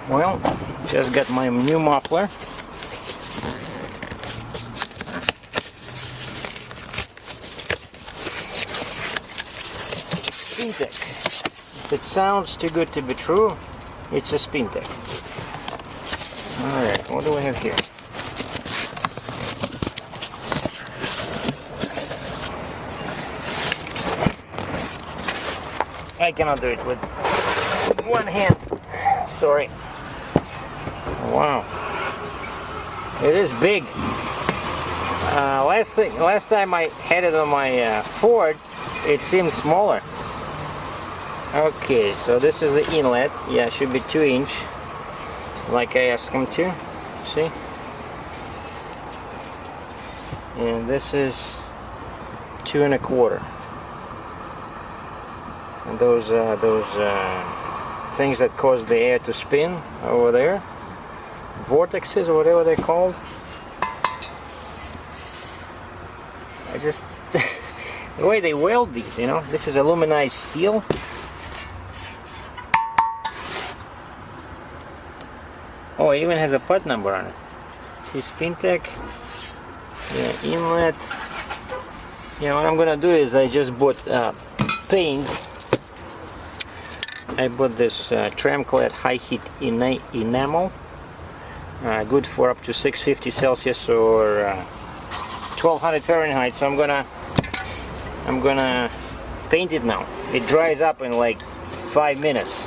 Well, just got my new muffler. Spintech. If it sounds too good to be true, it's a Spintech. Alright, what do we have here? I cannot do it with one hand. Sorry. Wow. It is big. Last time I had it on my Ford, it seemed smaller. Okay, so this is the inlet. Yeah, it should be 2-inch, like I asked him to. See? And this is 2 1/4. And those things that cause the air to spin over there, vortexes or whatever they're called. I just the way they weld these, you know, this is aluminized steel. Oh, it even has a part number on it. See, Spintech. Yeah, inlet. Yeah, what I'm gonna do is I just bought paint. I bought this tram-clad high heat enamel, good for up to 650 Celsius or 1200 Fahrenheit. So I'm gonna paint it now. It dries up in like 5 minutes,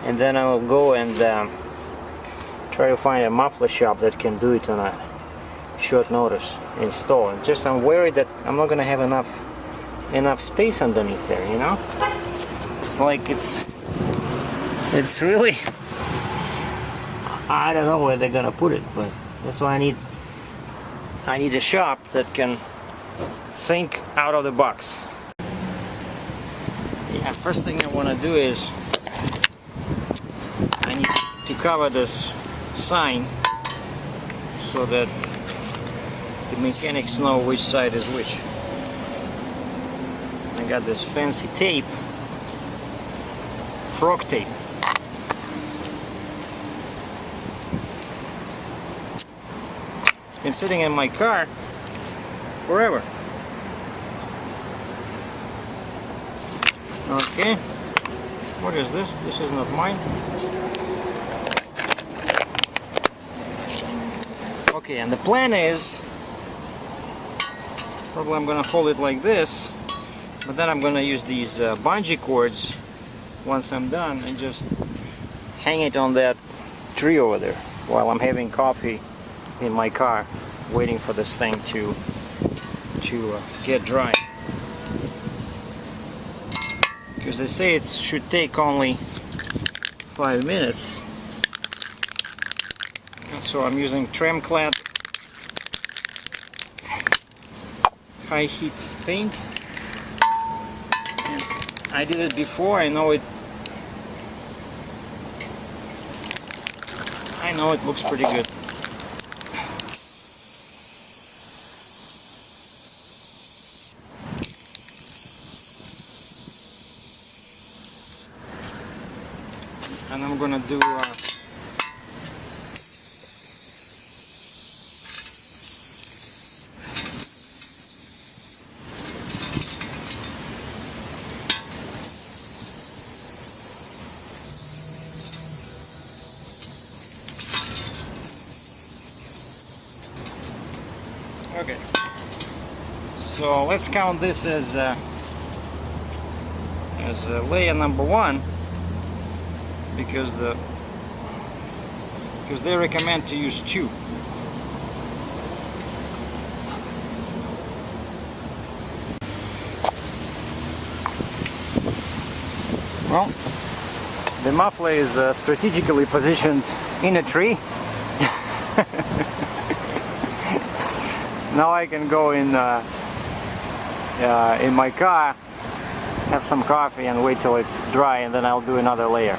and then I'll go and try to find a muffler shop that can do it on a short notice install. And just I'm worried that I'm not gonna have enough space underneath there, you know. It's like it's really, I don't know where they're gonna put it, but that's why I need a shop that can think out of the box. Yeah, first thing I want to do is I need to cover this sign so that the mechanics know which side is which. I got this fancy tape, frog tape. It's been sitting in my car forever. Okay, what is this? This is not mine. Okay, and the plan is, probably I'm gonna hold it like this, but then I'm gonna use these bungee cords once I'm done and just hang it on that tree over there while I'm having coffee in my car, waiting for this thing to get dry. Because they say it should take only 5 minutes. And so I'm using tram-clad high heat paint. And I did it before. I know it looks pretty good. And I'm gonna do okay. So let's count this as layer number 1. Because they recommend to use 2. Well, the muffler is strategically positioned in a tree. Now I can go in my car, have some coffee and wait till it's dry, and then I'll do another layer.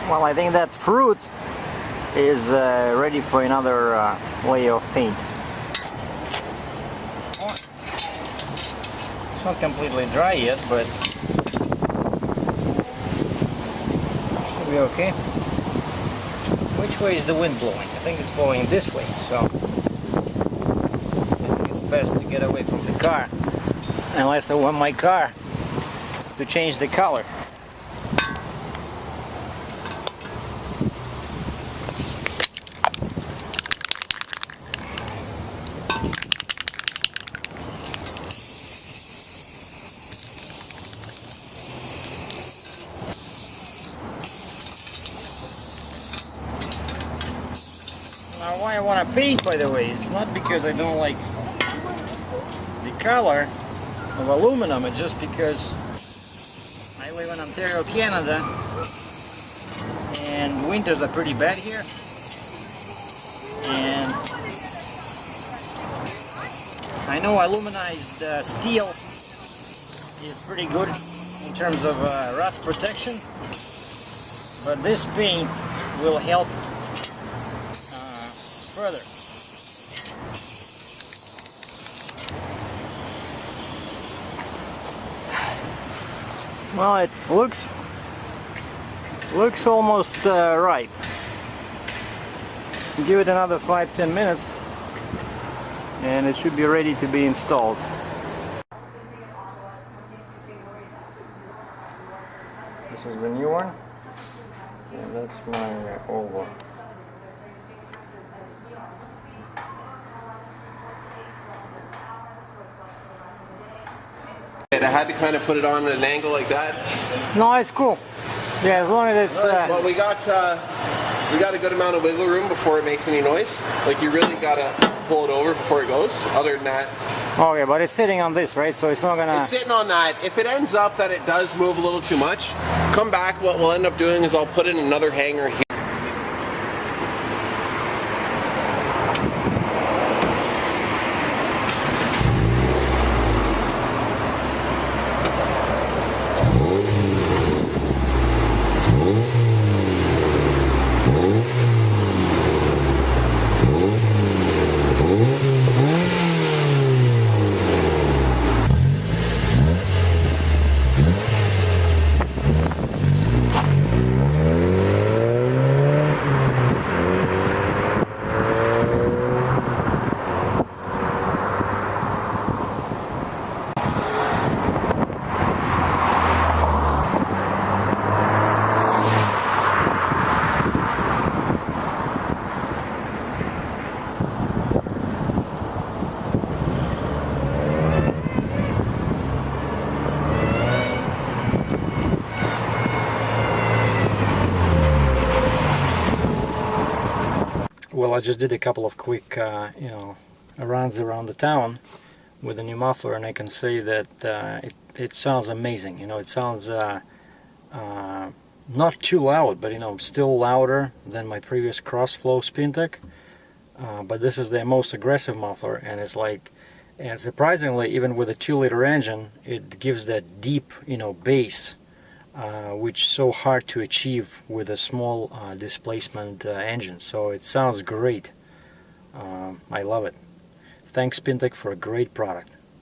Well, I think that fruit is ready for another layer of paint. It's not completely dry yet, but should be okay. Which way is the wind blowing? I think it's blowing this way, so it's best to get away from the car, unless I want my car to change the color. Now why I want to paint, by the way, is not because I don't like the color of aluminum, it's just because I live in Ontario, Canada, and winters are pretty bad here, and I know aluminized steel is pretty good in terms of rust protection, but this paint will help further. Well, it looks almost ripe. Give it another 5-10 minutes and it should be ready to be installed. This is the new one, and that's my old one. I had to kind of put it on at an angle like that. No, it's cool. Yeah, as long as it's... Well, we got a good amount of wiggle room before it makes any noise. Like, you really got to pull it over before it goes. Other than that... Okay, but it's sitting on this, right? So it's not gonna... It's sitting on that. If it ends up that it does move a little too much, come back. What we'll end up doing is I'll put in another hanger here. Well, I just did a couple of quick, runs around the town with the new muffler, and I can say that it sounds amazing. You know, it sounds not too loud, but still louder than my previous cross-flow Spintech. But this is the most aggressive muffler, and it's like, and surprisingly, even with a 2-liter engine, it gives that deep, bass. Which is so hard to achieve with a small displacement engine. So it sounds great. I love it. Thanks Spintech for a great product.